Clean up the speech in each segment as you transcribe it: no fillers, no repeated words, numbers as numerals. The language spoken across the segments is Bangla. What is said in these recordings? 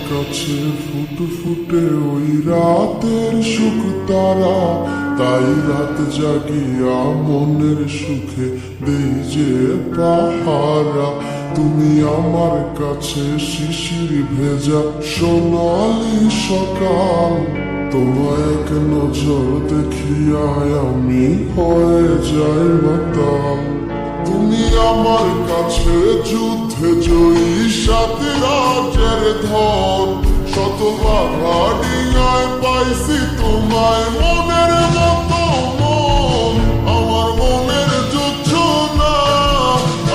কাছে ফুটে ফুটে ওই রাতের সুখ তারা, তাই রাত জাগিয়া মনের সুখে দেই যে পাহারা। তুমি আমার কাছে শিশির ভেজা সোনালি সকাল, তোমায় এক নজর দেখিয়ায় আমি হয়ে যাই মাতাল। তুমি আমার কাছে যুদ্ধে জয়ী সাথে রাজের ধন, শত বাধা ডিঙায় পাইছি তোমায় মনের মতো মন। আমার মনের যোজনা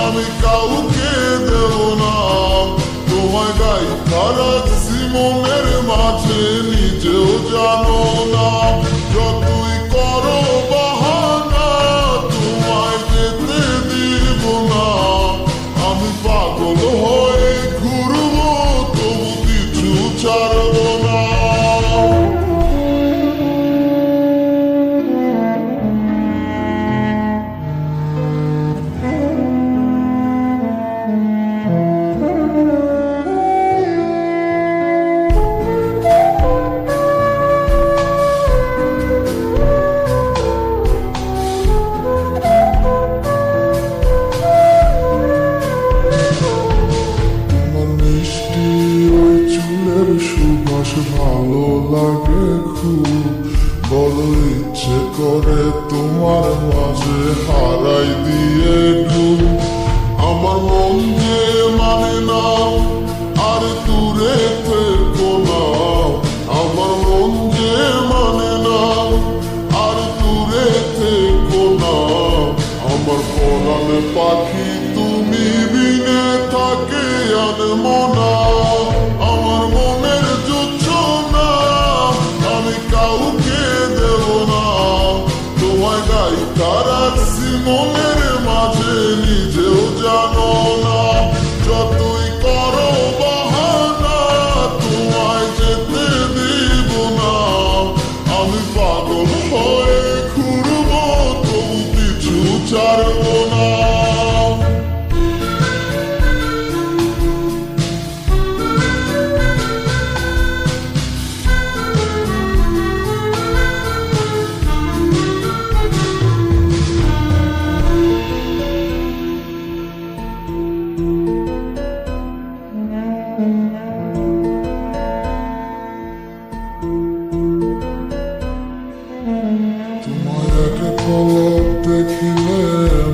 আমি কাউকে দেব না, তোমায় গাইথা রাখছি মনের মাঝে নিজেও জানো না। যতই করো বাহানা তোমায় যেতে দিব না, আমি পাগল হয়ে ঘুরবো তবু কিছু ছাড়বো না। সুবাস ভালো লাগে খুব, বড় ইচ্ছে করে তোমার মাঝে হারাই দিয়ে ডুব। আমার মন যে মানে না আর দূরে থেকো না, আমার মন যে মানে না আর দূরে থেকো না। আমার পরাণে পাখি তুমি বিনে থাকে আনমো না। আমার মনের যোজনা আমি কাউকে দেব না, তোমায় গাইথা রাখছি মনের মাঝে নিজেও জানো না। যতই করো বাহানা তোমায় যেতে দিব না, আমি পাগল হয়ে ঘুরবো তবু কিছু ছাড়বো না। তোমায় এক পলক দেখিলে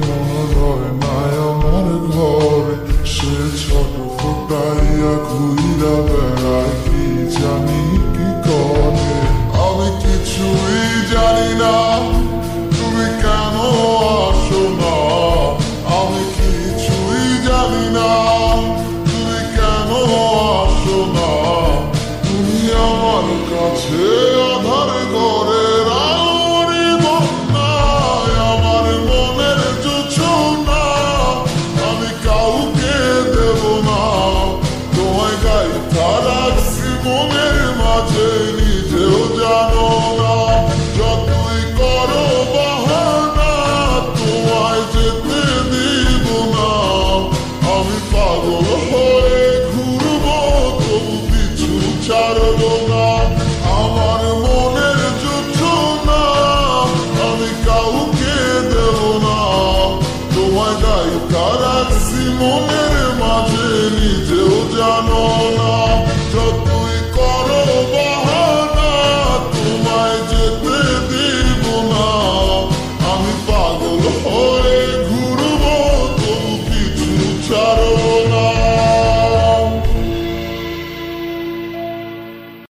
মনে রয় নাই আমার ঘরে, সে ছোট ফুটাইয়া ঘুইরা